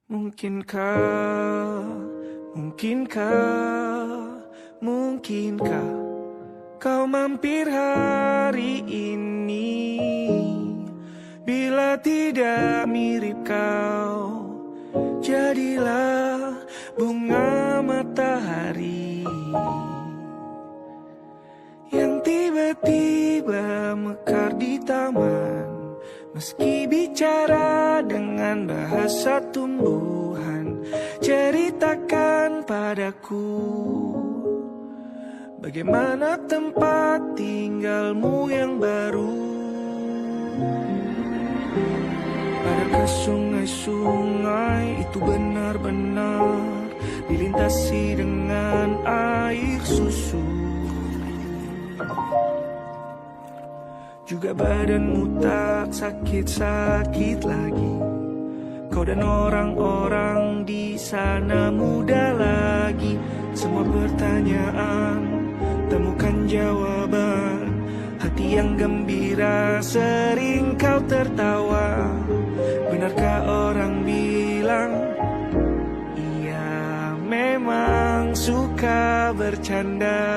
Mungkinkah, mungkinkah, mungkinkah kau mampir hari ini? Bila tidak mirip kau, jadilah bunga matahari yang tiba-tiba mekar di taman. Meski bicara dengan bahasa tumbuhan, ceritakan padaku bagaimana tempat tinggalmu yang baru. Adakah sungai-sungai itu benar-benar dilintasi dengan air susu? Juga badanmu tak sakit-sakit lagi. Kau dan orang-orang di sana muda lagi. Semua pertanyaan temukan jawaban. Hati yang gembira sering kau tertawa. Benarkah orang bilang ia memang suka bercanda?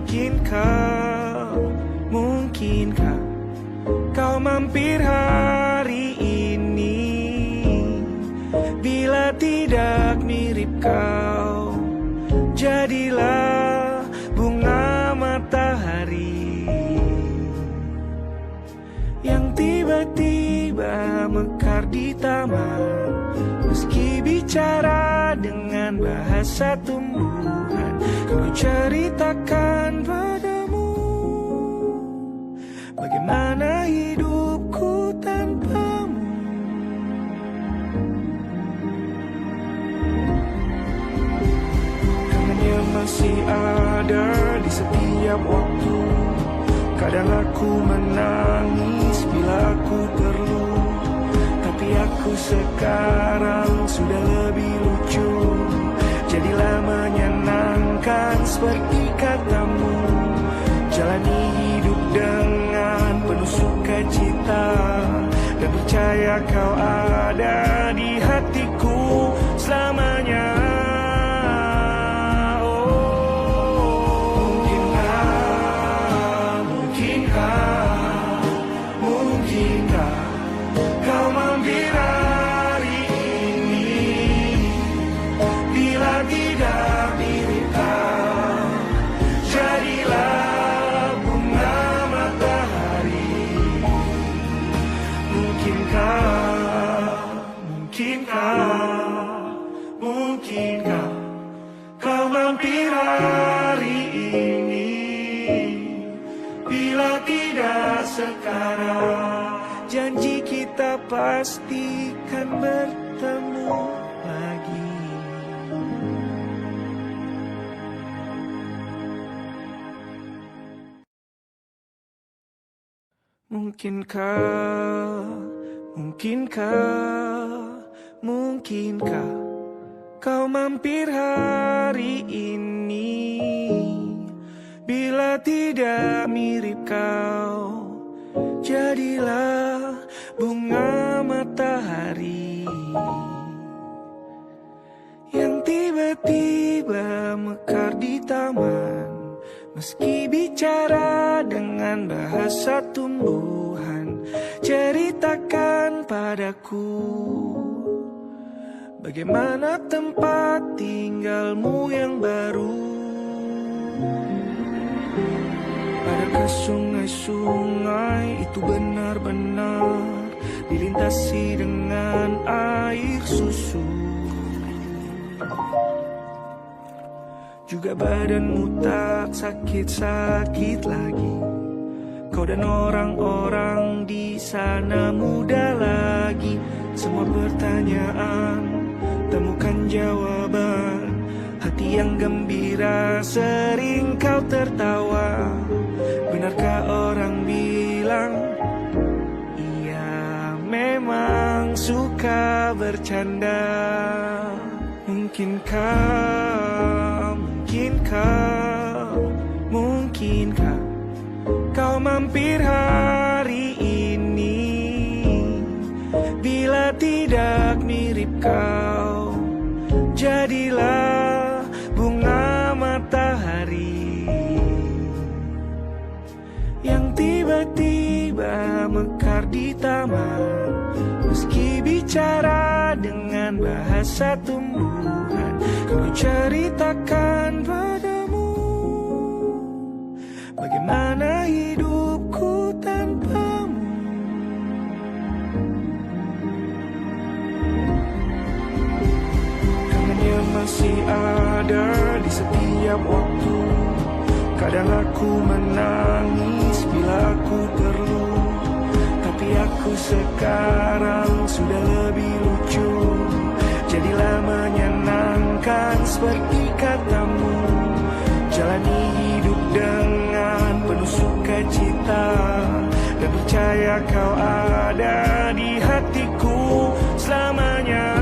Mungkinkah, mungkinkah kau mampir hari ini? Bila tidak mirip kau, jadilah bunga matahari yang tiba-tiba mekar di taman. Meski bicara dengan bahasa tumbuhan, ku ceritakan padamu bagaimana hidupku tanpamu. Kangennya masih ada di setiap waktu. Kadang aku menangis bila aku perlu, tapi aku sekarang sudah lebih lucu. Jadilah menyenangkan seperti katamu. Jalani hidup dengan penuh sukacita, dan percaya kau ada di hatiku selamanya. Mungkinkah kau mampir hari ini? Bila tidak sekarang, janji kita pastikan bertemu lagi. Mungkinkah kau mampir hari ini? Bila tidak mirip kau, jadilah bunga matahari yang tiba-tiba mekar di taman. Meski bicara dengan bahasa tumbuhan, ceritakan padaku bagaimana tempat tinggalmu yang baru. Adakah sungai-sungai itu benar-benar dilintasi dengan air susu? Juga badanmu tak sakit-sakit lagi. Kau dan orang-orang di sana muda lagi. Semua pertanyaan temukan jawaban. Hati yang gembira sering kau tertawa. Benarkah orang bilang ia memang suka bercanda? Mungkinkah, mungkinkah kau mampir hari ini? Bila tidak mirip kau, jadilah bunga matahari yang tiba-tiba mekar di taman. Meski bicara dengan bahasa tumbuhan, ku ceritakan padamu bagaimana hidupku tanpamu. Kangennya masih ada di setiap waktu. Kadang aku menangis bila aku perlu, tapi aku sekarang sudah lebih lucu. Jadilah menyenangkan seperti katamu. Jalani hidup dengan penuh sukacita, dan percaya kau ada di hatiku selamanya.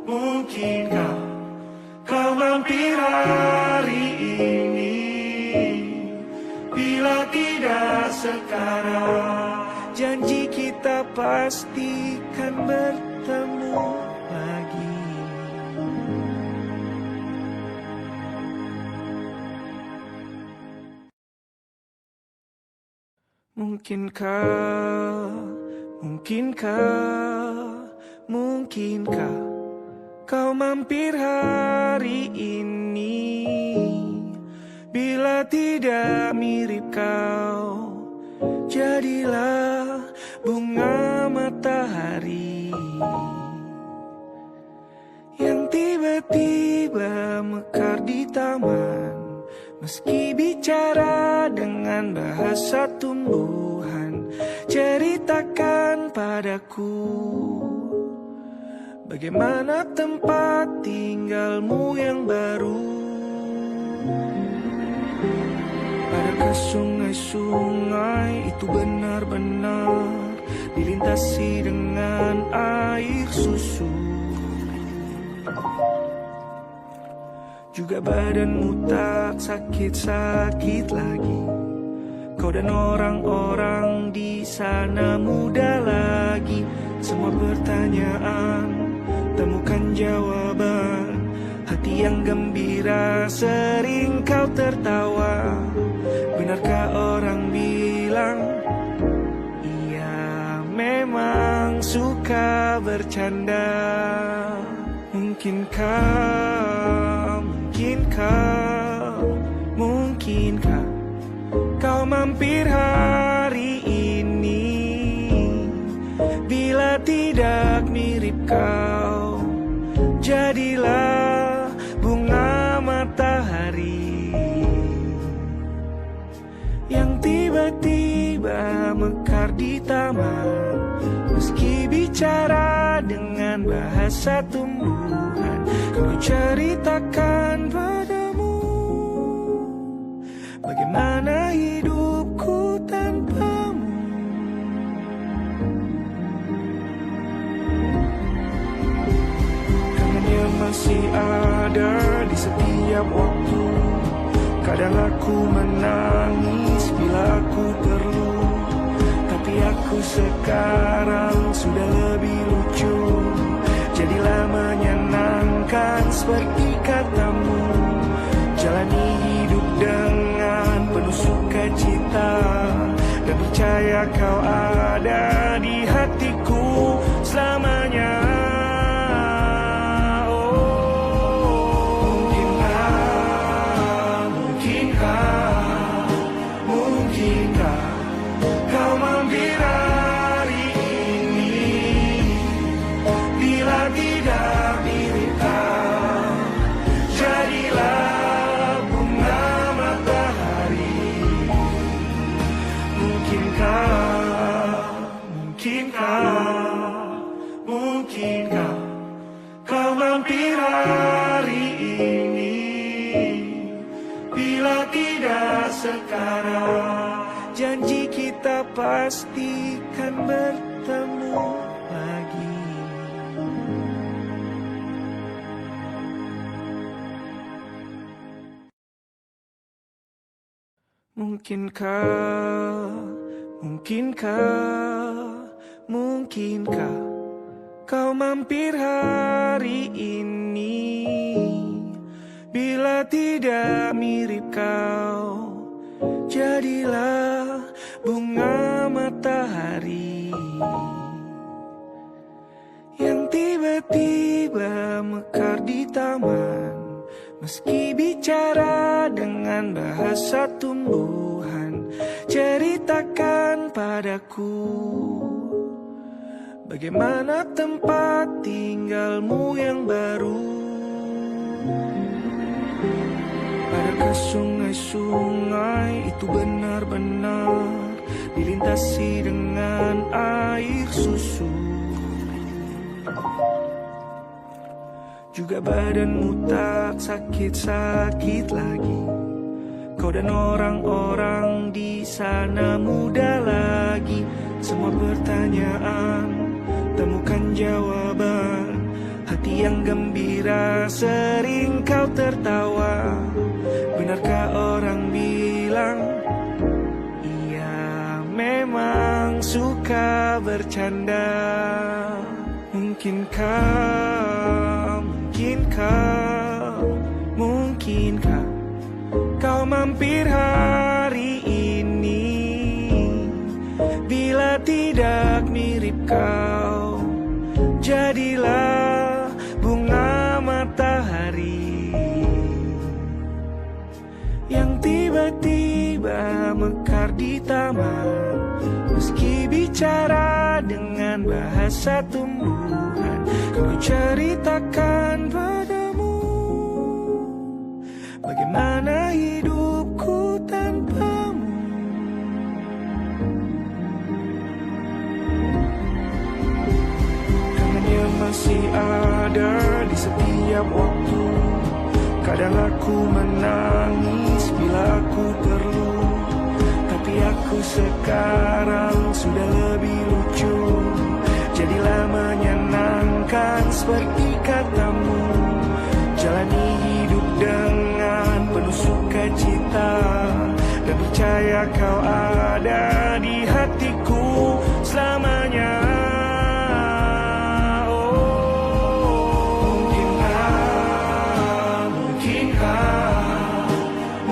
Mungkinkah kau mampir hari ini? Bila tidak sekarang, janji kita pastikan bertemu lagi. Mungkinkah kau mampir hari ini? Bila tidak mirip kau, jadilah bunga matahari yang tiba-tiba mekar di taman. Meski bicara dengan bahasa tumbuhan, ceritakan padaku bagaimana tempat tinggalmu yang baru. Adakah sungai-sungai itu benar-benar dilintasi dengan air susu? Juga badanmu tak sakit-sakit lagi. Kau dan orang-orang di sana muda lagi. Semua pertanyaan temukan jawaban. Hati yang gembira sering kau tertawa. Benarkah orang bilang ia memang suka bercanda? Mungkinkah kau mampir hari ini? Bila tidak mirip kau, jadilah bunga matahari yang tiba-tiba mekar di taman. Meski bicara dengan bahasa tumbuhan, ku ceritakan padamu bagaimana hidupku tanpamu. Kangennya masih ada di setiap waktu. Kadang aku menangis bila aku perlu, tapi aku sekarang sudah lebih lucu. Jadilah menyenangkan seperti katamu. Jalani hidup dengan penuh sukacita, dan percaya kau ada di hatiku selamanya. Mungkinkah kau mampir hari ini? Bila tidak mirip kau, jadilah bunga matahari. Mungkinkah Mungkinkah kau mampir hari ini? Bila tidak mirip kau, jadilah bunga matahari yang tiba-tiba mekar di taman. Meski bicara dengan bahasa tumbuhan, ceritakan padaku bagaimana tempat tinggalmu yang baru. Adakah sungai-sungai itu benar-benar dilintasi dengan air susu? Juga badanmu tak sakit-sakit lagi. Kau dan orang-orang di sana muda lagi. Semua pertanyaan temukan jawaban. Hati yang gembira sering kau tertawa. Benarkah orang bilang ia memang suka bercanda? Mungkinkah kau mampir hari ini? Bila tidak mirip kau, jadilah bunga matahari yang tiba-tiba mekar di taman. Meski bicara dengan bahasa tumbuhan, kau ceritakan padamu bagaimana hidupku tanpamu. Kangennya masih ada di setiap waktu. Kadang aku menangis bila aku perlu, tapi aku sekarang sudah lebih lucu. Jadilah menyenangkan seperti katamu. Jalani hidup dengan penuh sukacita, dan percaya kau ada di hatiku selamanya.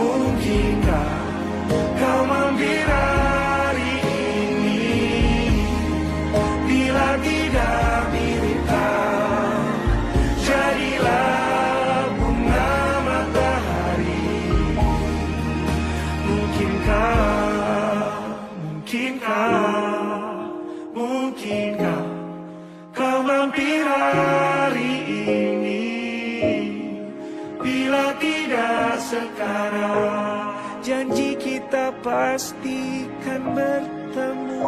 Mungkinkah kau mampir hari ini? Bila tidak mirip kau, jadilah bunga matahari. Mungkinkah kau mampir hari ini? Bila tidak sekarang, janji kita pastikan bertemu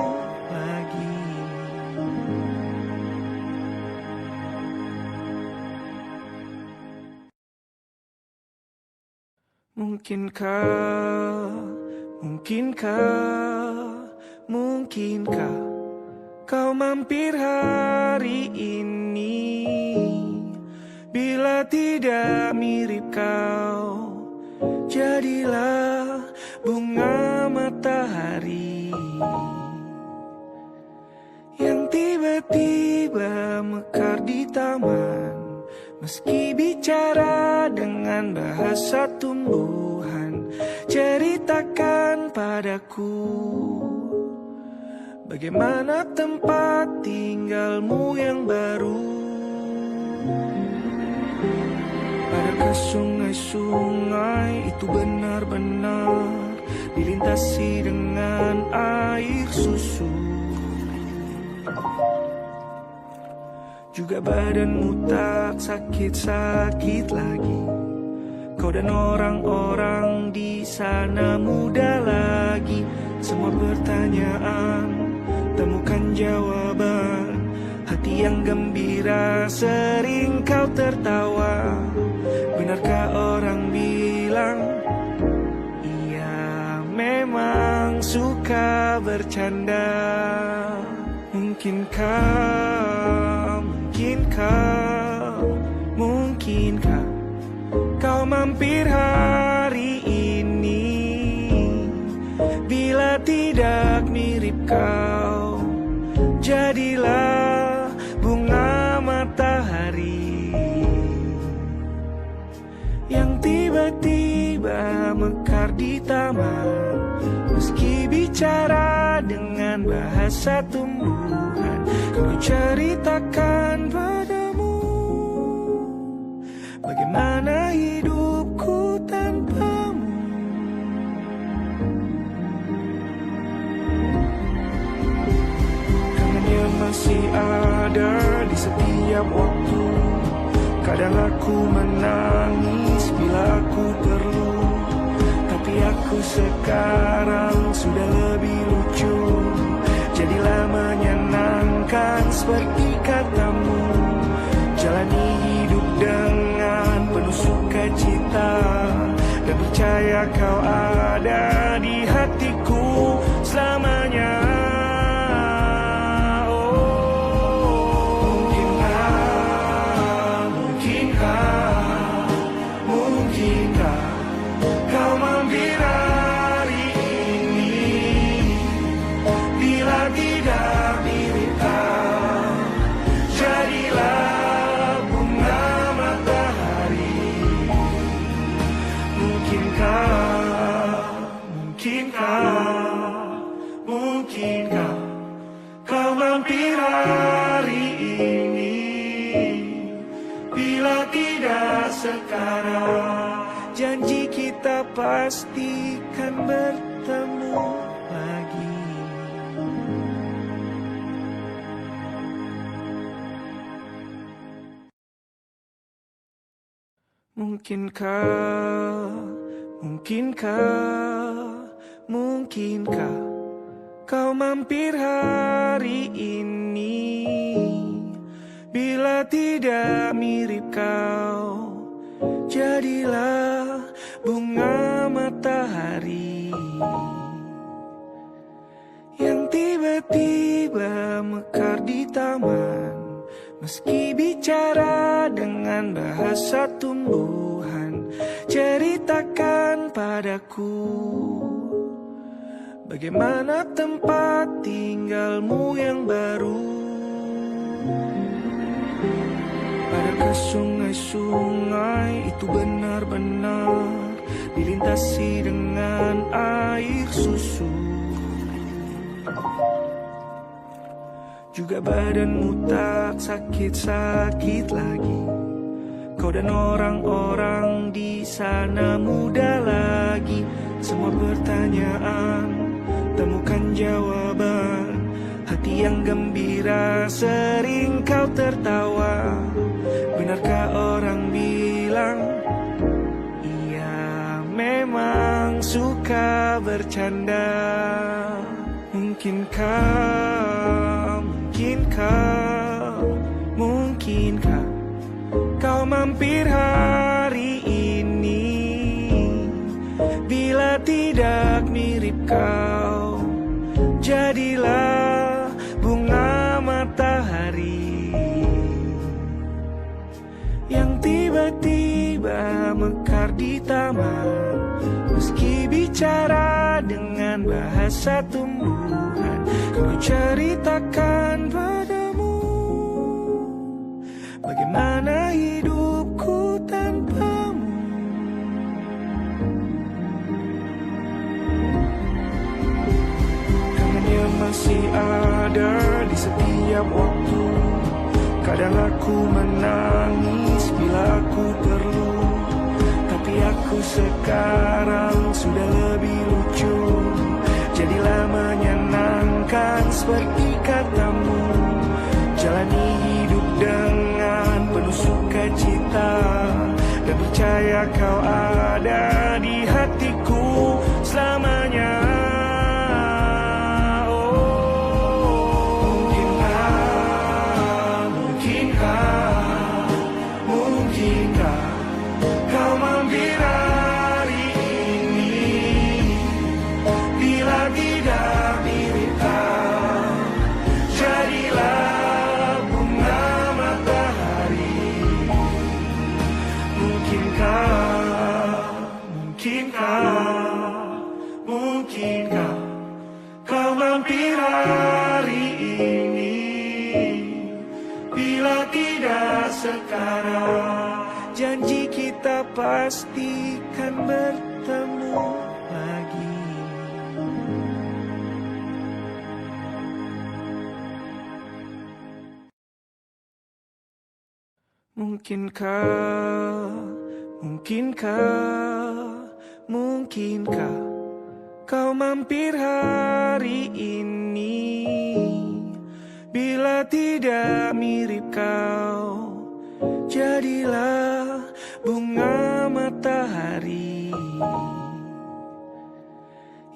lagi. Mungkinkah kau mampir hari ini? Bila tidak mirip kau, jadilah bunga matahari yang tiba-tiba mekar di taman. Meski bicara dengan bahasa tumbuhan, ceritakan padaku bagaimana tempat tinggalmu yang baru. Adakah sungai-sungai itu benar-benar dilintasi dengan air susu? Juga badanmu tak sakit-sakit lagi. Kau dan orang-orang di sana muda lagi. Semua pertanyaan temukan jawaban. Hati yang gembira sering kau tertawa. Benarkah orang bilang ia memang suka bercanda? Mungkinkah kau mampir hari ini? tidak mirip kau, jadilah bunga matahari yang tiba-tiba mekar di taman. Meski bicara dengan bahasa tumbuhan, ku ceritakan padamu bagaimana hidupku tanpamu. Kangennya masih ada di setiap waktu. Kadang aku menangis bila aku perlu, tapi aku sekarang sudah lebih lucu. Jadilah menyenangkan seperti katamu, jalani hidup dengan penuh sukacita, dan percaya kau ada di hatiku selamanya. Mungkinkah kau mampir hari ini? Bila tidak sekarang, janji kita pastikan bertemu lagi. Mungkinkah kau mampir hari ini? Bila tidak mirip kau, jadilah bunga matahari yang tiba-tiba mekar di taman. Meski bicara dengan bahasa tumbuhan, ceritakan padaku bagaimana tempat tinggalmu yang baru. Adakah sungai-sungai itu benar-benar dilintasi dengan air susu? Juga badanmu tak sakit-sakit lagi. Kau dan orang-orang di sana muda lagi. Semua pertanyaan temukan jawaban. Hati yang gembira sering kau tertawa. Benarkah orang bilang ia memang suka bercanda? Mungkinkah kau mampir hari ini? Bila tidak mirip kau, jadilah bunga matahari yang tiba-tiba mekar di taman. Meski bicara dengan bahasa tumbuhan, ku ceritakan padamu bagaimana hidupku tanpamu. Kangennya masih ada di setiap waktu. Kadang aku menangis bila aku perlu, tapi aku sekarang sudah lebih lucu. Jadilah menyenangkan seperti katamu, jalani hidup dengan penuh sukacita, dan percaya kau ada di hatiku selamanya. Mungkinkah kau mampir hari ini? Bila tidak mirip kau, jadilah bunga matahari. tidak sekarang. Janji kita pastikan bertemu lagi. Mungkinkah kau mampir hari ini? Bila tidak mirip kau, jadilah bunga matahari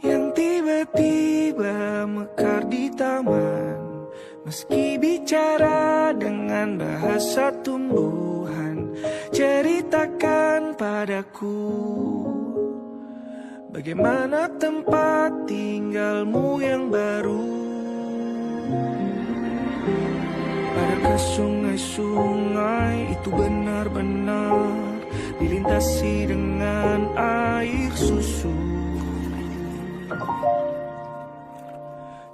yang tiba-tiba mekar di taman. Meski bicara dengan bahasa tumbuhan, ceritakan padaku bagaimana tempat tinggalmu yang baru. Adakah sungai-sungai itu benar-benar dilintasi dengan air susu?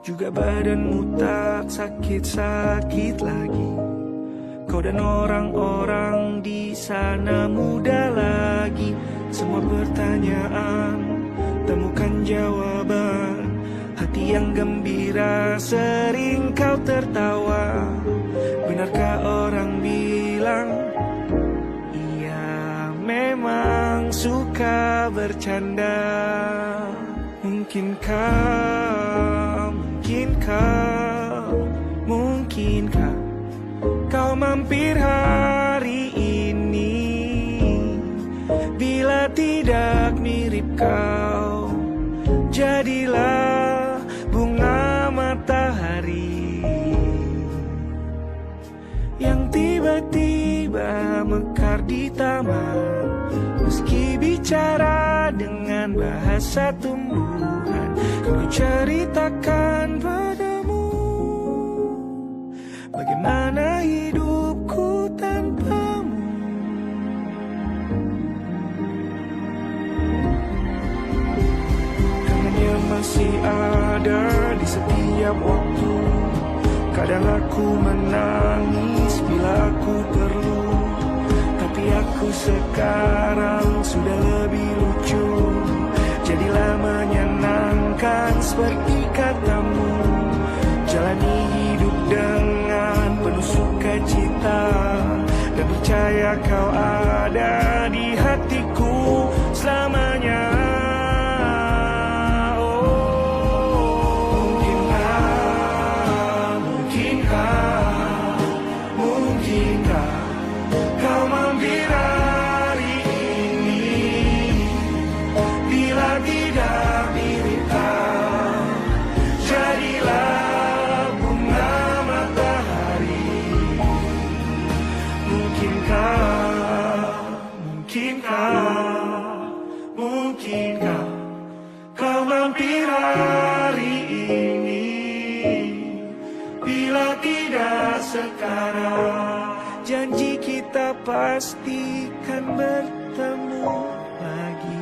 Juga badanmu tak sakit-sakit lagi. Kau dan orang-orang di sana muda lagi. Semua pertanyaan temukan jawaban. Hati yang gembira sering kau tertawa. Benarkah orang bilang ia memang suka bercanda? Mungkinkah kau mampir hari ini? Bila tidak mirip kau, jadilah bunga matahari yang tiba-tiba mekar di taman. Meski bicara dengan bahasa tumbuhan, ku ceritakan padamu bagaimana hidupku tanpamu. Kangennya masih ada di setiap waktu. Kadang aku menangis bila aku perlu, tapi aku sekarang sudah lebih lucu. Jadilah menyenangkan seperti katamu. Jalani hidup dengan penuh sukacita, dan percaya kau ada di hatiku selamanya. Mungkinkah kau mampir hari ini? Bila tidak mirip kau, jadilah bunga matahari. Mungkinkah kau mampir hari ini? Bila tidak sekarang, janji kita pastikan bertemu lagi.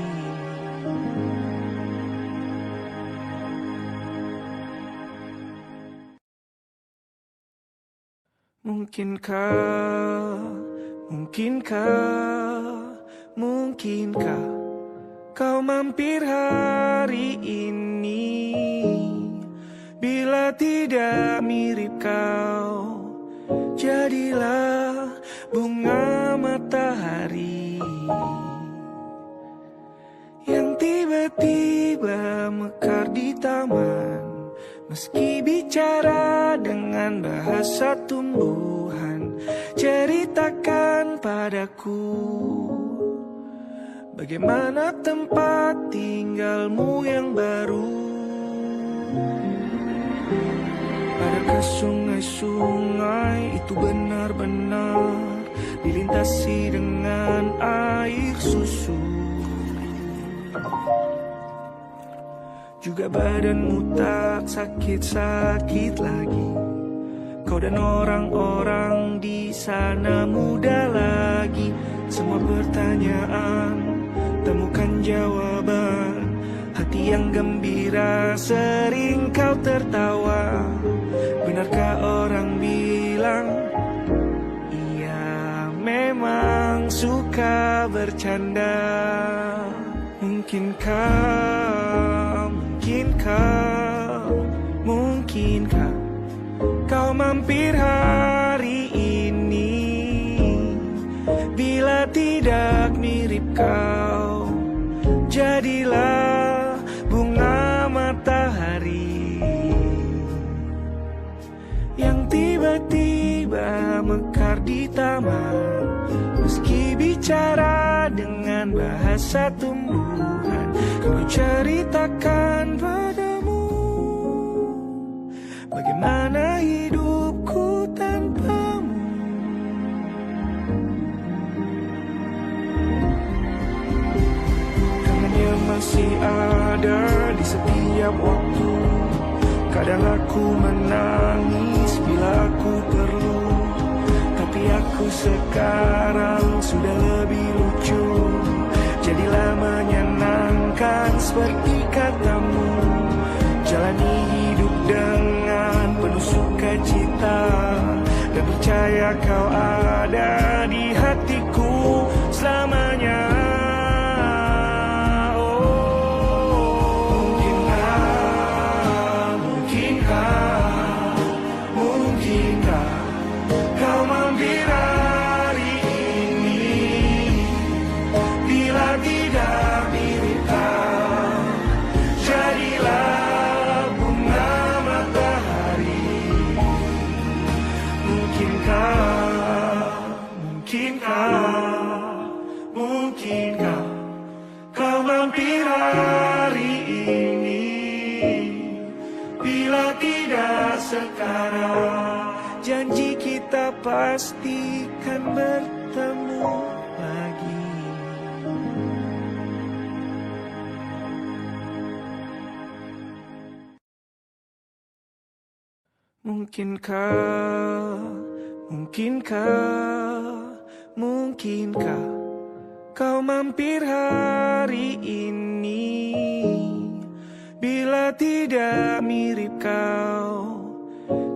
Mungkinkah kau mampir hari ini? Bila tidak mirip kau, jadilah bunga matahari yang tiba-tiba mekar di taman. Meski bicara dengan bahasa tumbuhan, ceritakan padaku bagaimana tempat tinggalmu yang baru. Adakah sungai-sungai itu benar-benar dilintasi dengan air susu? Juga badanmu tak sakit-sakit lagi. Kau dan orang-orang di sana muda lagi. Semua pertanyaan temukan jawaban. Hati yang gembira sering kau tertawa. Benarkah orang bilang suka bercanda. Mungkinkah kau mampir hari ini? Bila tidak mirip kau, jadilah bunga matahari yang tiba-tiba mekar di taman. Meski bicara dengan bahasa tumbuhan, ku ceritakan padamu bagaimana hidupku tanpamu. Kangennya masih ada di setiap waktu. Kadang aku menangis bila aku perlu, tapi aku sekarang sudah lebih lucu. Jadilah menyenangkan seperti katamu. Jalani hidup dengan penuh sukacita, dan percaya kau ada di hatiku selamanya. Mungkinkah kau mampir hari ini? Bila tidak mirip kau, jadilah bunga matahari. Mungkinkah kau mampir hari ini? Bila tidak sekarang, janji kita pastikan bertemu lagi. Mungkinkah kau mampir hari ini? Bila tidak mirip kau,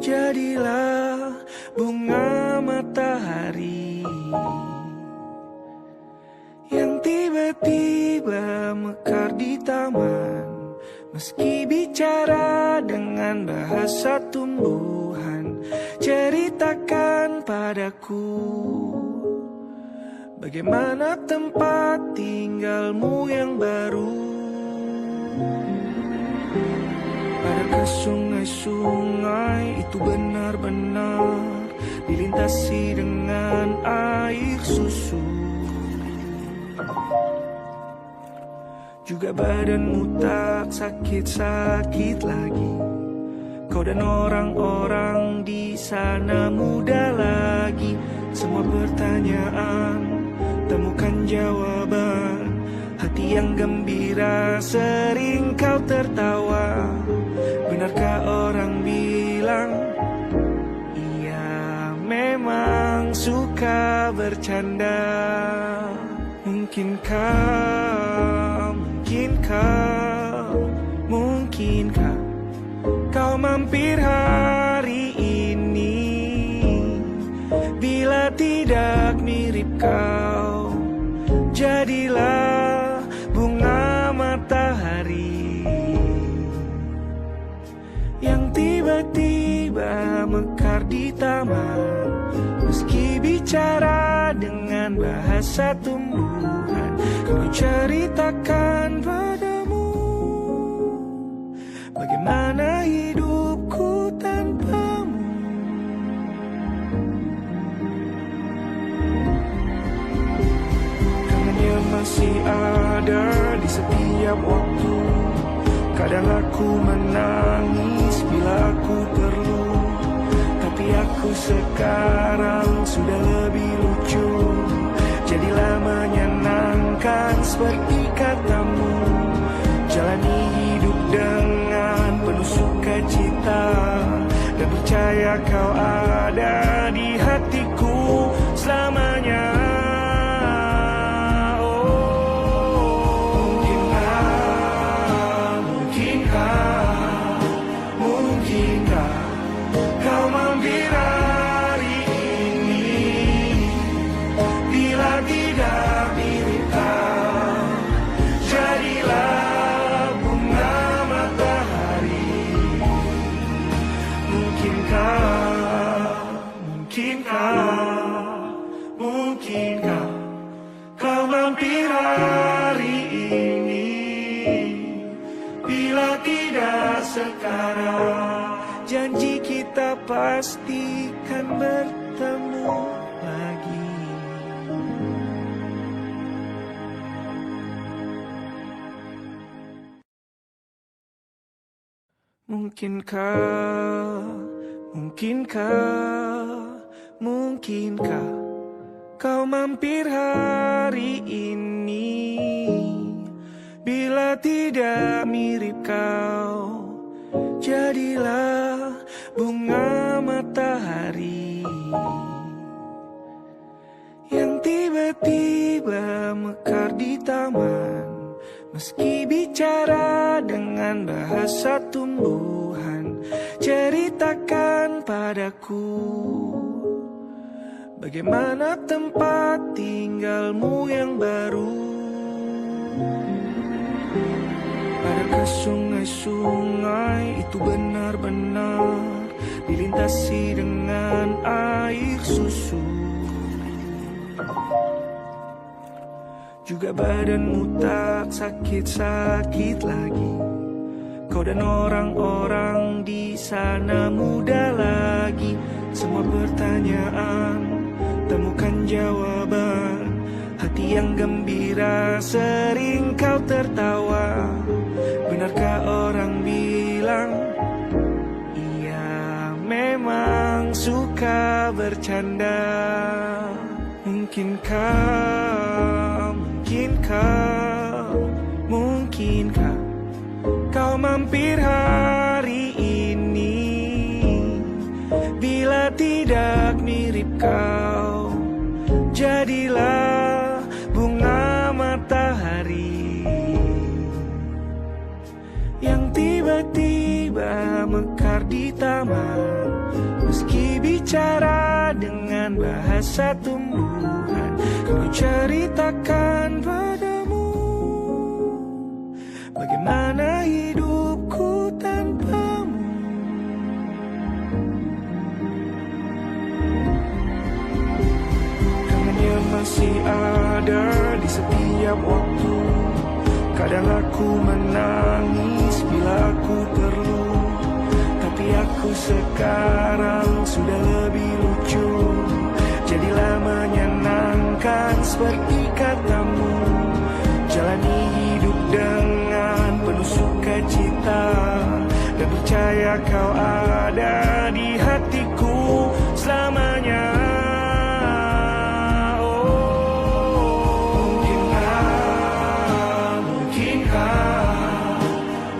jadilah bunga matahari yang tiba-tiba mekar di taman. Meski bicara dengan bahasa tumbuhan, ceritakan padaku bagaimana tempat tinggalmu yang baru. Adakah sungai-sungai itu benar-benar dilintasi dengan air susu? Juga badanmu tak sakit-sakit lagi. Kau dan orang-orang di sana muda lagi. Semua pertanyaan temukan jawaban. Hati yang gembira sering kau tertawa. Benarkah orang bilang ia memang suka bercanda? Mungkinkah kau mampir hari ini? Bila tidak mirip kau, jadilah bunga matahari yang tiba-tiba mekar di taman. Meski bicara dengan bahasa tumbuhan, ku ceritakan padamu bagaimana hidupku tanpamu. Kangennya masih ada di setiap waktu. Kadang aku menangis bila aku perlu, tapi aku sekarang sudah lebih lucu. Jadilah menyenangkan seperti katamu. Jalani hidup dengan penuh sukacita, dan percaya kau ada di hatiku selamanya. Mungkinkah kau mampir hari ini? Bila tidak mungkinkah kau mampir hari ini? Bila tidak sekarang, janji kita pastikan bertemu lagi. Mungkinkah kau mampir hari ini? Bila tidak mirip kau, jadilah bunga matahari yang tiba-tiba mekar di taman. Meski bicara dengan bahasa tumbuhan, ceritakan padaku bagaimana tempat tinggalmu yang baru. Adakah sungai-sungai itu benar-benar dilintasi dengan air susu? Juga badanmu tak sakit-sakit lagi. Kau dan orang-orang di sana muda lagi. Semua pertanyaan temukan jawaban. Hati yang gembira sering kau tertawa. Benarkah orang bilang ia memang suka bercanda? Mungkinkah kau mampir hari ini? Bila tidak mirip kau, jadilah bunga matahari yang tiba-tiba mekar di taman. Meski bicara dengan bahasa tumbuhan, kau ceritakan padamu bagaimana hidupku tanpamu. Kangennya masih ada di setiap waktu. Kadang aku menangis bila aku perlu, tapi aku sekarang sudah lebih lucu. Jadilah menyenangkan seperti katamu. Jalani hidup dengan penuh sukacita, dan percaya kau ada di hatiku selamanya.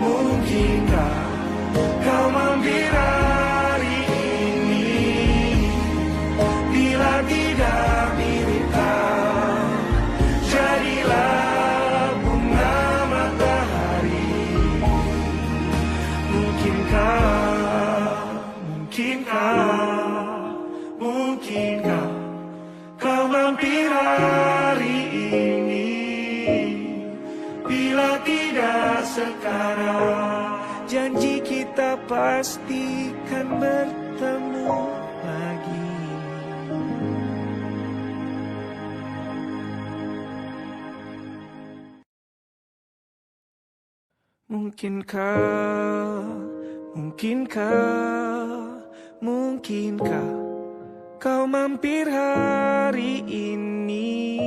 Mungkinkah kau mampir hari ini? Bila tidak mirip kau, jadilah bunga matahari. Mungkinkah kau mampir hari ini? Bila tidak sekarang, janji kita pastikan bertemu lagi. Mungkinkah kau mampir hari ini?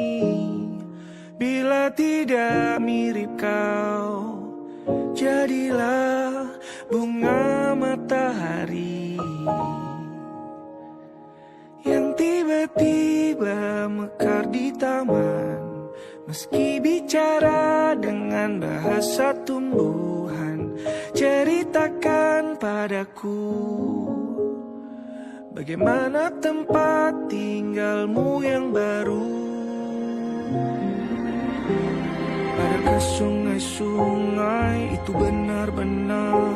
Bila tidak mirip kau, jadilah bunga matahari yang tiba-tiba mekar di taman. Meski bicara dengan bahasa tumbuhan, ceritakan padaku bagaimana tempat tinggalmu yang baru. Adakah sungai-sungai itu benar-benar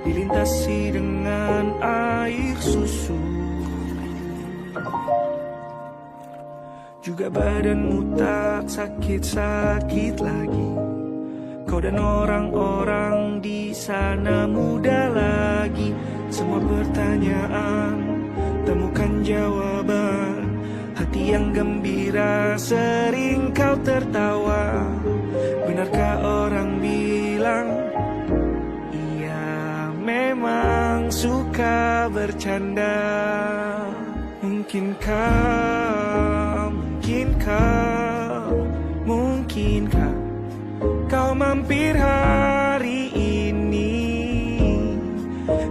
dilintasi dengan air susu? Juga badanmu tak sakit-sakit lagi. Kau dan orang-orang di sana muda lagi. Semua pertanyaan temukan jawaban. hati yang gembira sering kau tertawa. Benarkah orang bilang ia memang suka bercanda? Mungkinkah kau mampir hari ini?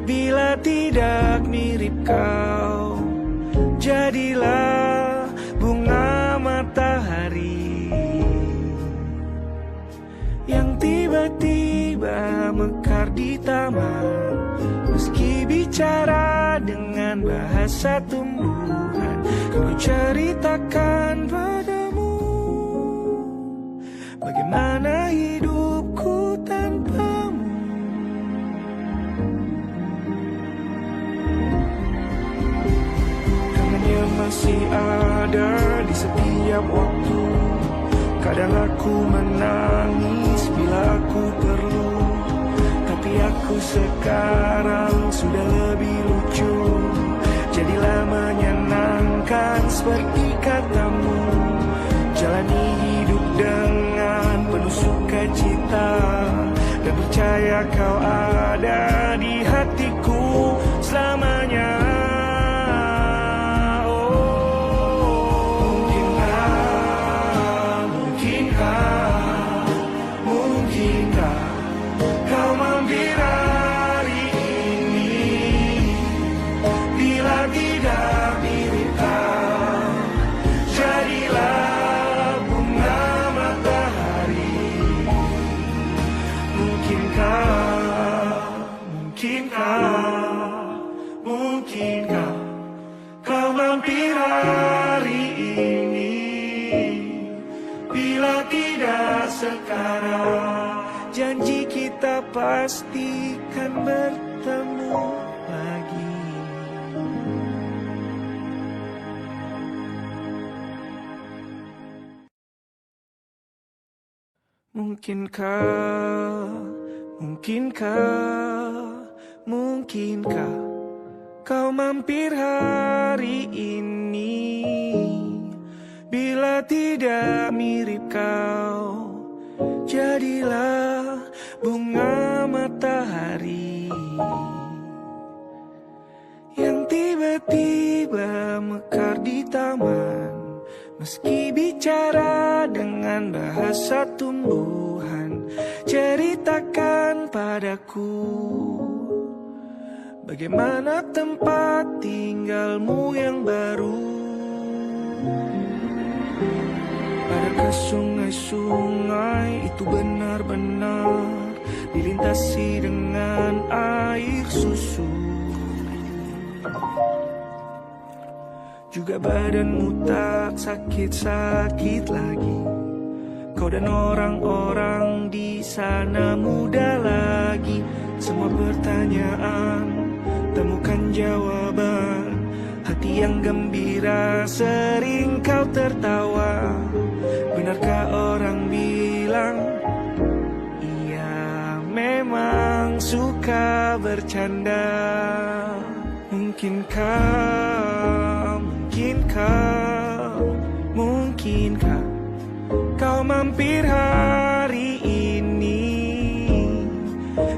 Bila tidak mirip kau, jadilah bunga matahari yang tiba-tiba mekar di taman. Meski bicara dengan bahasa tumbuhan, ku ceritakan padamu bagaimana hidupku tanpamu. Kangennya masih ada di setiap waktu. Kadang aku menangis bila aku perlu, tapi aku sekarang sudah lebih lucu. Jadilah menyenangkan seperti katamu. Jalani hidup dengan penuh sukacita, dan percaya kau ada di hatiku selamanya. Mungkinkah kau mampir hari ini? Bila tidak mirip kau, jadilah bunga matahari. Mungkinkah kau mampir hari ini? Bila tidak sekarang, janji kita pastikan bertemu lagi. Mungkinkah kau mampir hari ini? Bila tidak mirip kau, jadilah bunga matahari yang tiba-tiba mekar di taman. Meski bicara dengan bahasa tumbuhan, ceritakan padaku bagaimana tempat tinggalmu yang baru. Adakah sungai-sungai itu benar-benar dilintasi dengan air susu? Juga badanmu tak sakit-sakit lagi. Kau dan orang-orang di sana muda lagi. Semua pertanyaan temukan jawaban. Hati yang gembira sering kau tertawa. Benarkah orang bilang ia memang suka bercanda? Mungkinkah kau mampir hari ini?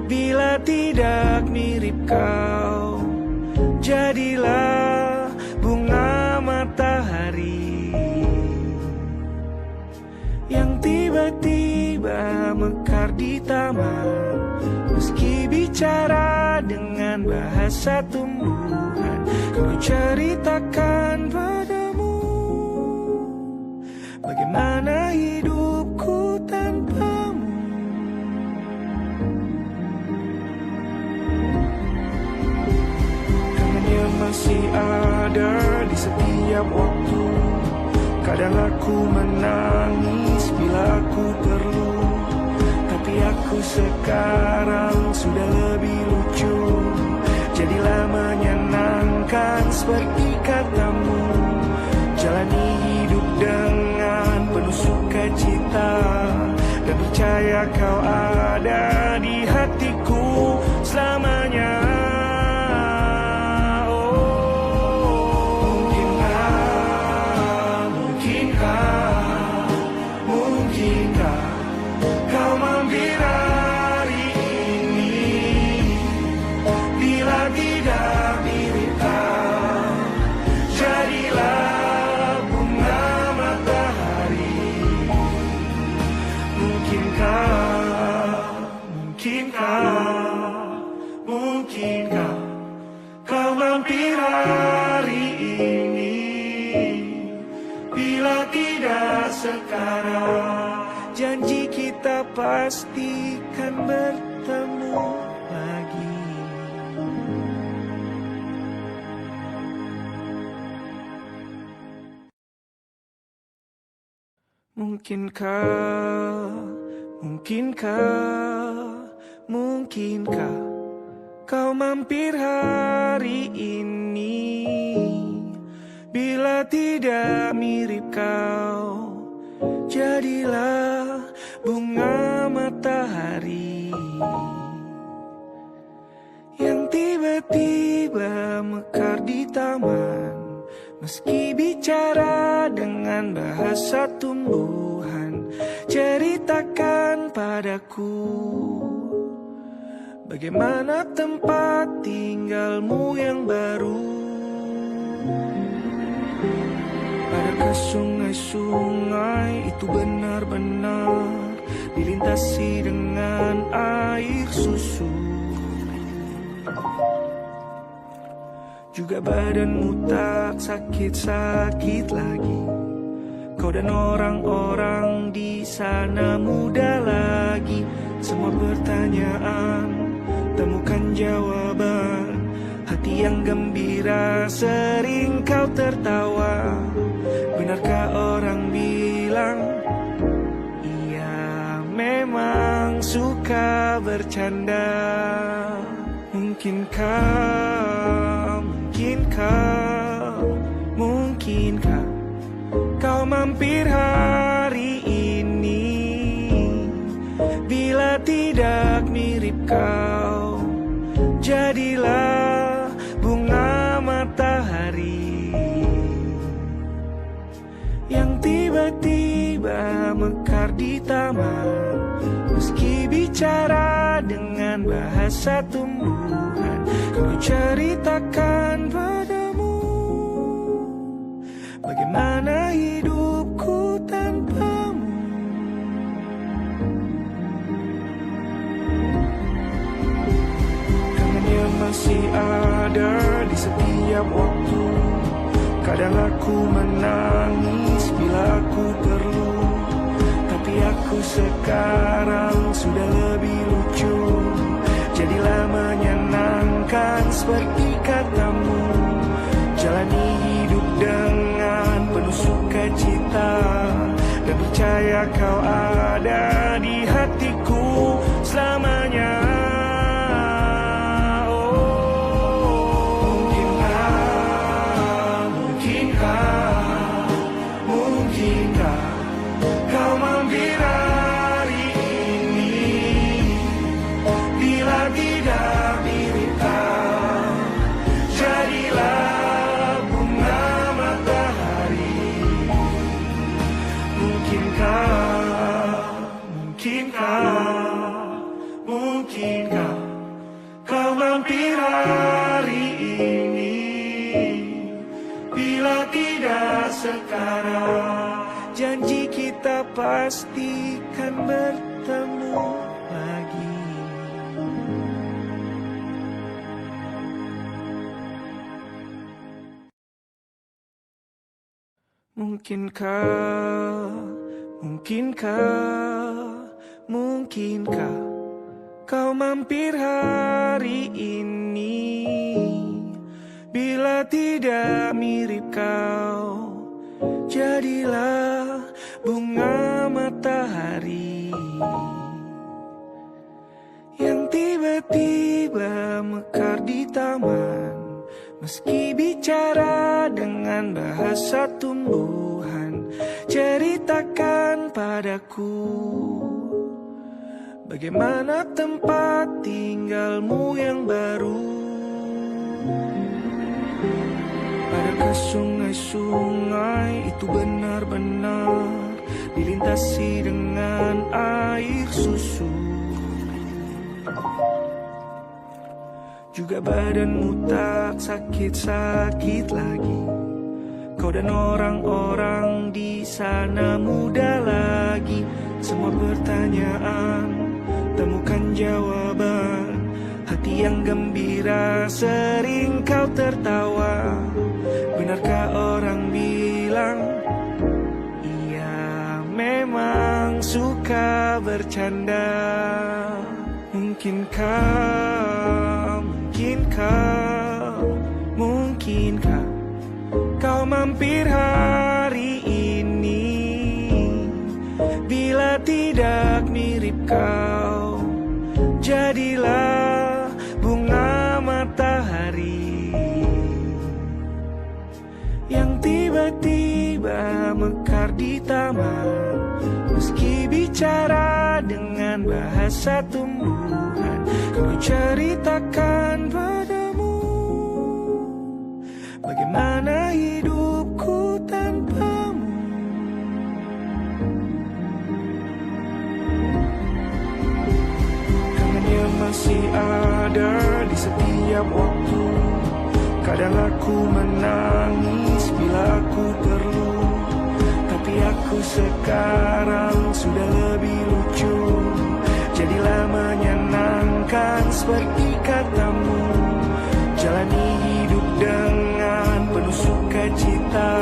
Bila tidak mirip kau, jadilah bunga matahari yang tiba-tiba mekar di taman. Meski bicara dengan bahasa tumbuhan, ku ceritakan padamu bagaimana hidupku tanpamu. Kangennya masih ada di setiap waktu. Kadang aku menangis bila aku perlu, tapi aku sekarang sudah lebih lucu. Jadilah menyenangkan seperti katamu. Jalani hidup dengan penuh sukacita, dan percaya kau ada di hatiku selamanya. sekarang. Janji kita pastikan bertemu lagi. Mungkinkah kau mampir hari ini? Bila tidak mirip kau, jadilah bunga matahari yang tiba-tiba mekar di taman. Meski bicara dengan bahasa tumbuhan, ceritakan padaku bagaimana tempat tinggalmu yang baru. Adakah sungai-sungai itu benar-benar dilintasi dengan air susu? Juga badanmu tak sakit-sakit lagi. Kau dan orang-orang di sana muda lagi. Semua pertanyaan temukan jawaban. Hati yang gembira sering kau tertawa. Benarkah orang bilang ia memang suka bercanda? Mungkinkah kau mampir hari ini? Bila tidak mirip kau, jadilah bunga matahari yang tiba-tiba mekar di taman. Meski bicara dengan bahasa tumbuhan, kau ceritakan padamu bagaimana hidupku tanpamu. Kangennya masih ada di setiap waktu. Kadang aku menangis bila aku perlu, tapi aku sekarang sudah lebih lucu. Jadilah menyenangkan seperti katamu. Jalani hidup dengan penuh sukacita, dan percaya kau ada di hatiku selamanya. Mungkinkah kau mampir hari ini? Bila tidak mirip kau, jadilah bunga matahari. Mungkinkah kau mampir hari ini? Bila tidak sekarang, janji kita pastikan bertemu lagi. Mungkinkah kau mampir hari ini? Bila tidak mirip kau, jadilah bunga matahari yang tiba-tiba mekar di taman. Meski bicara dengan bahasa tumbuhan, ceritakan padaku bagaimana tempat tinggalmu yang baru. Adakah sungai-sungai itu benar-benar dilintasi dengan air susu? Juga badanmu tak sakit-sakit lagi. Kau dan orang-orang di sana muda lagi. Semua pertanyaan temukan jawaban. Hati yang gembira sering kau tertawa. Benarkah orang bilang ia suka bercanda. Mungkinkah kau mampir hari ini? Bila tidak mirip kau, jadilah bunga matahari yang tiba-tiba mekar di taman. Meski bicara dengan bahasa tumbuhan, ku ceritakan padamu bagaimana hidupku tanpamu. Kangennya masih ada di setiap waktu. Kadang aku menangis bila aku perlu, tapi aku sekarang sudah lebih lucu. Jadilah menyenangkan seperti katamu. Jalani hidup dengan penuh sukacita,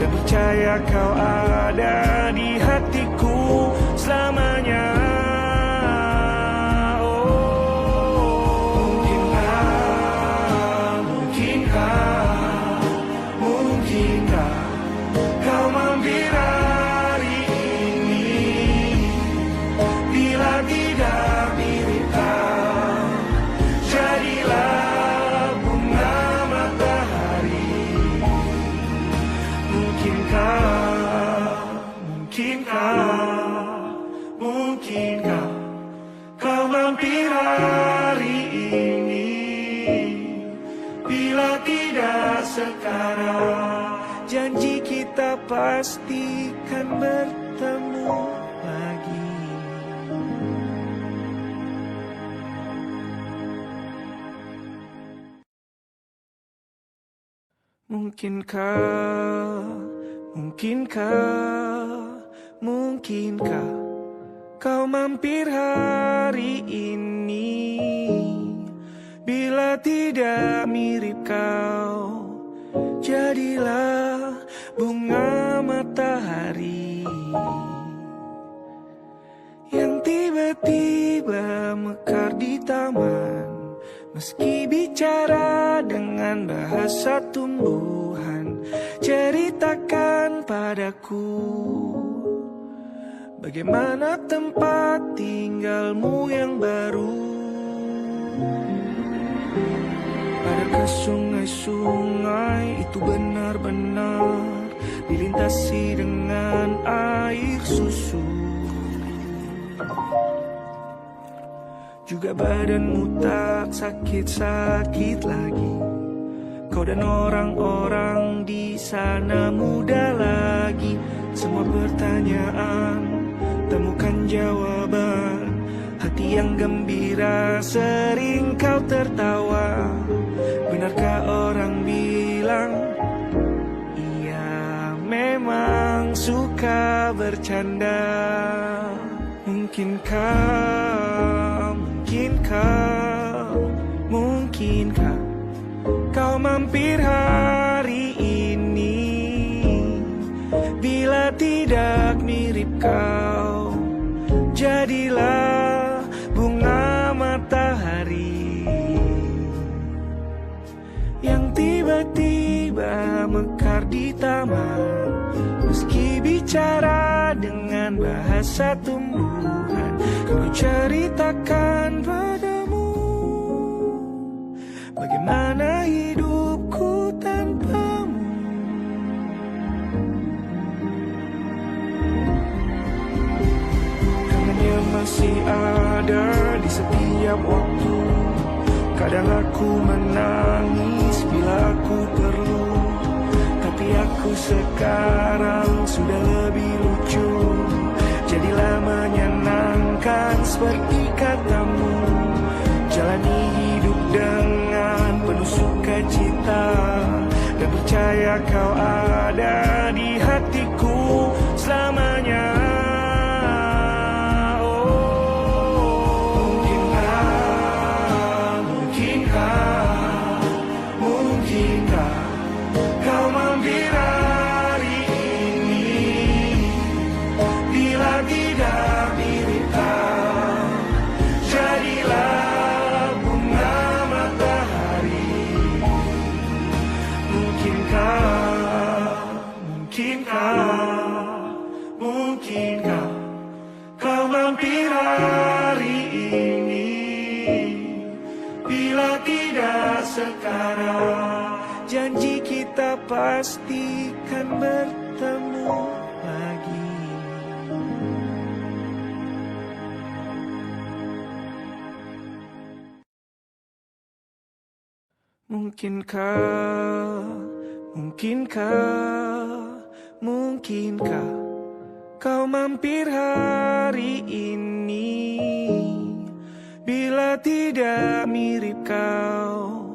dan percaya kau ada di hatiku selamanya. Mungkinkah kau mampir hari ini? Bila tidak mirip kau, jadilah bunga matahari. Mungkinkah kau mampir hari ini? Bila tidak sekarang, janji kita pastikan bertemu lagi. Mungkinkah kau mampir hari ini? Bila tidak mirip kau, jadilah bunga matahari yang tiba-tiba mekar di taman. Meski bicara dengan bahasa tumbuhan, ceritakan padaku bagaimana tempat tinggalmu yang baru. Adakah sungai-sungai itu benar-benar dilintasi dengan air susu? Juga badanmu tak sakit-sakit lagi. Kau dan orang-orang di sana muda lagi. Semua pertanyaan temukan jawaban. Hati yang gembira sering kau tertawa. Benarkah orang bilang ia memang suka bercanda? Mungkinkah kau mampir hari ini? Bila tidak mirip kau, jadilah bunga matahari yang tiba-tiba mekar di taman. Meski bicara dengan bahasa tumbuhan, ku ceritakan padamu bagaimana hidupku tanpamu. Kangennya masih ada di setiap waktu. Kadang aku menangis bila aku perlu, tapi aku sekarang sudah lebih lucu. Jadilah menyenangkan seperti katamu. Jalani hidup dengan penuh sukacita, dan percaya kau ada di hatiku selamanya. Mungkinkah kau mampir hari ini? Bila tidak mungkinkah kau mampir hari ini? Bila tidak sekarang, janji kita pastikan bertemu lagi. Mungkinkah kau mampir hari ini? Bila tidak mirip kau,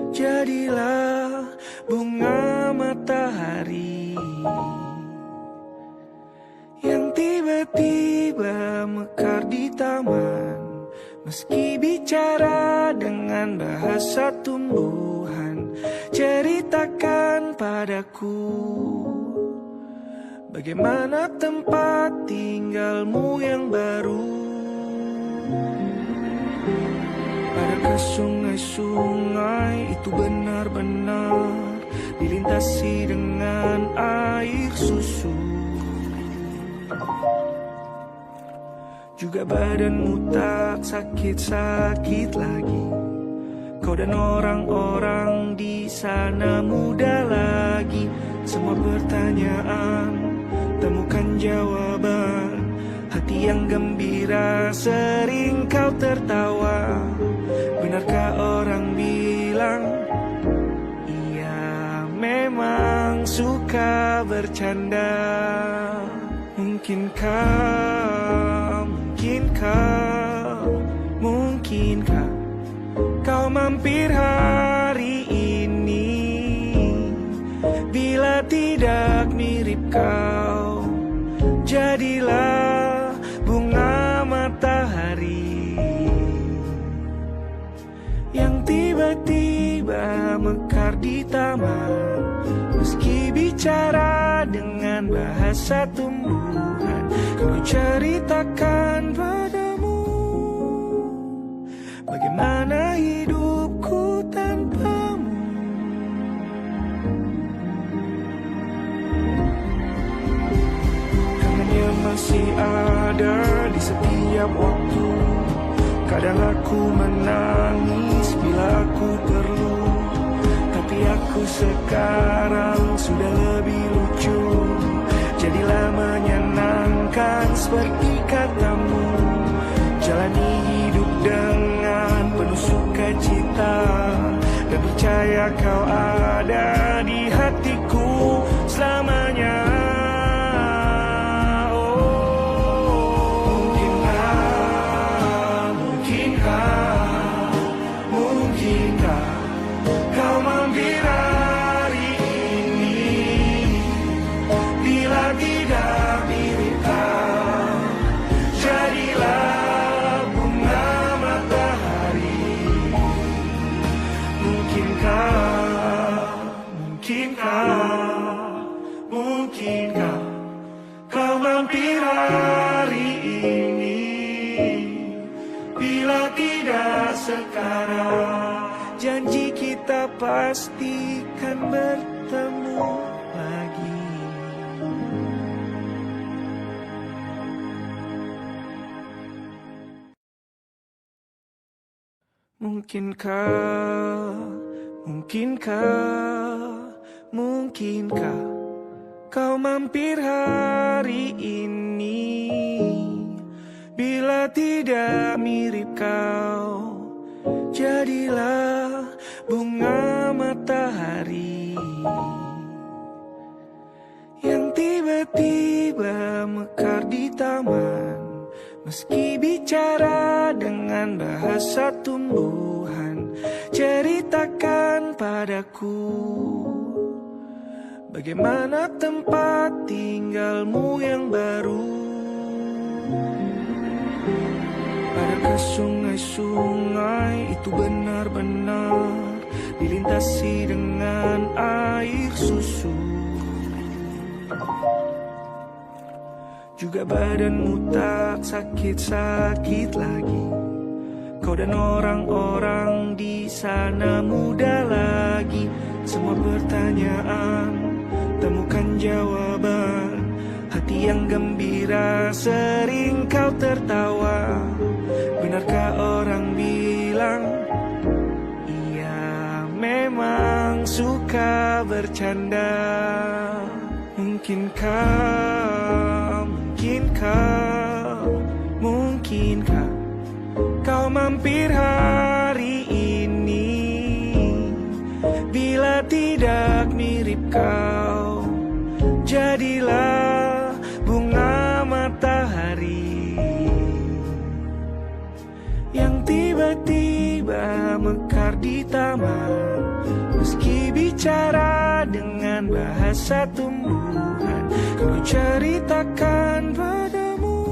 jadilah bunga matahari yang tiba-tiba mekar di taman. Meski bicara dengan bahasa tumbuhan, ceritakan padaku bagaimana tempat tinggalmu yang baru. Adakah sungai-sungai itu benar-benar dilintasi dengan air susu? Juga badanmu tak sakit-sakit lagi. Kau dan orang-orang di sana muda lagi. Semua pertanyaan temukan jawaban. Hati yang gembira sering kau tertawa. Benarkah orang bilang ia memang suka bercanda? Mungkinkah kau mampir hari ini? Bila tidak mirip kau, jadilah bunga matahari yang tiba-tiba mekar di taman. Meski bicara dengan bahasa tumbuhan, kau ceritakan padamu bagaimana hidupku tanpamu. Kangennya masih ada di setiap waktu. Kadang aku menangis bila aku perlu, tapi aku sekarang sudah lebih lucu. Jadilah menyenangkan seperti katamu. Jalani hidup dengan penuh sukacita, dan percaya kau ada di hatiku selamanya. Mungkinkah kau mampir hari ini? Bila tidak mirip kau, jadilah bunga matahari. Mungkinkah kau mampir hari ini? Bila tidak sekarang, janji kita pastikan bertemu lagi. Mungkinkah kau mampir hari ini? Bila tidak mirip kau, jadilah bunga matahari yang tiba-tiba mekar di taman. Meski bicara dengan bahasa tumbuhan, ceritakan padaku bagaimana tempat tinggalmu yang baru. Adakah sungai-sungai itu benar-benar dilintasi dengan air susu? Juga badanmu tak sakit-sakit lagi. Kau dan orang-orang di sana muda lagi. Semua pertanyaan temukan temukan jawaban. Hati yang gembira sering kau tertawa. Benarkah orang bilang ia memang suka bercanda? Mungkinkah kau mampir hari ini? Bila tidak mirip kau, jadilah bunga matahari yang tiba-tiba mekar di taman. Meski bicara dengan bahasa tumbuhan, ku ceritakan padamu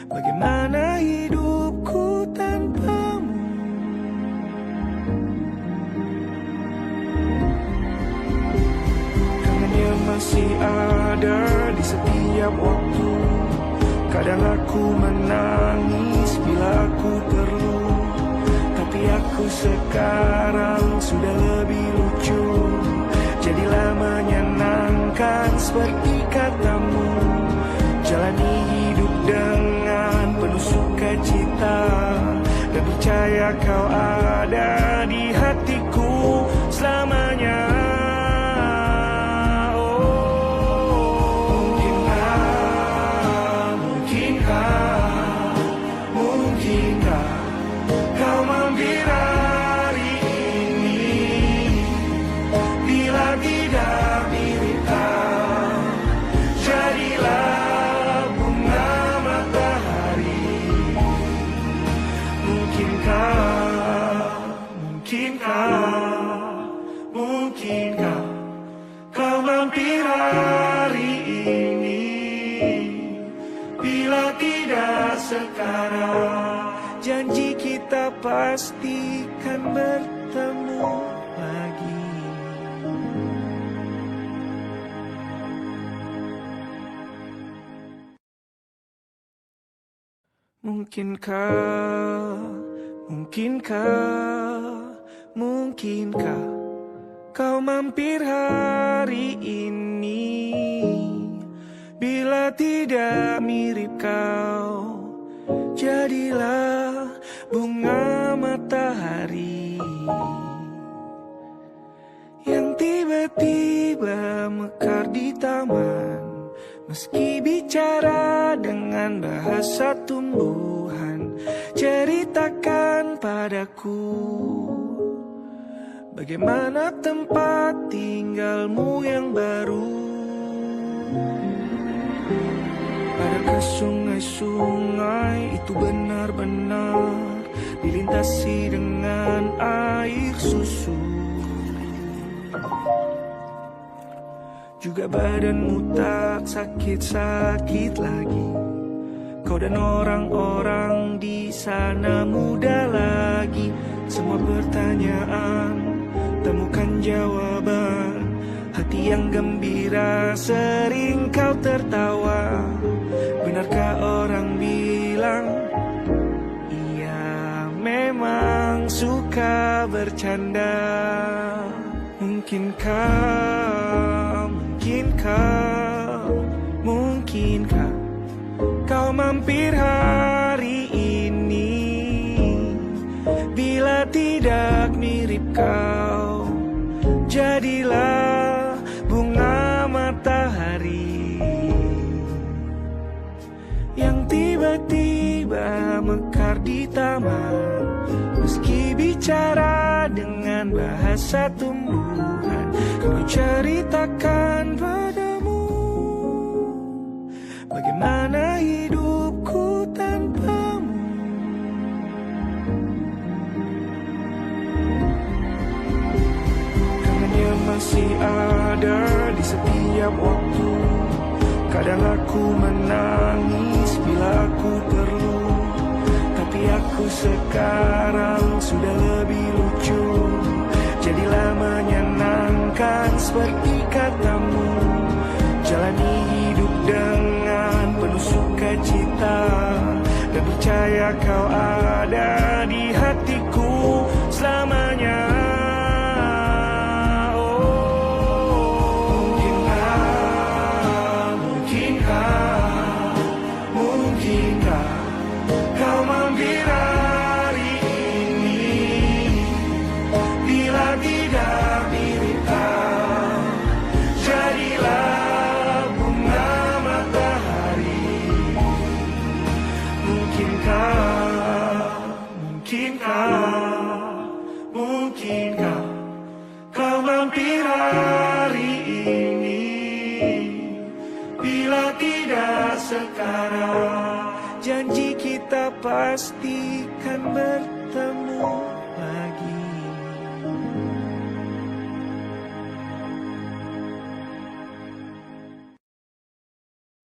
bagaimana hidupku tanpamu. Kangennya masih ada di setiap waktu. Kadang aku menangis bila aku perlu, tapi aku sekarang sudah lebih lucu. Jadilah menyenangkan seperti katamu. Jalani hidup dengan penuh sukacita, dan percaya kau ada di hatiku selamanya. Mungkinkah kau mampir hari ini? Bila tidak mirip kau, jadilah bunga matahari. Mungkinkah kau mampir hari ini? Bila tidak sekarang, janji kita pastikan bertemu lagi. Mungkinkah kau mampir hari ini? Bila tidak mirip kau, jadilah bunga matahari yang tiba-tiba mekar di taman. Meski bicara dengan bahasa tumbuhan, ceritakan padaku bagaimana tempat tinggalmu yang baru. Adakah sungai-sungai itu benar-benar dilintasi dengan air susu? Juga badanmu tak sakit-sakit lagi. Kau dan orang-orang di sana muda lagi. Semua pertanyaan temukan jawaban. Hati yang gembira sering kau tertawa. Benarkah orang bilang ia memang suka bercanda? Mungkinkah kau mampir hari ini? Bila tidak mirip kau, jadilah bunga matahari yang tiba-tiba mekar di taman. Meski bicara dengan bahasa tumbuhan, ku ceritakan padamu bagaimana hidupku tanpamu. Kangennya masih ada di setiap waktu. Kadang aku menangis bila aku perlu, tapi aku sekarang sudah lebih lucu. Jadilah menyenangkan seperti katamu. Jalani hidup dengan penuh sukacita, dan percaya kau ada di hatiku selamanya. mungkinkah kau mampir hari ini? Bila tidak sekarang, janji kita pastikan bertemu.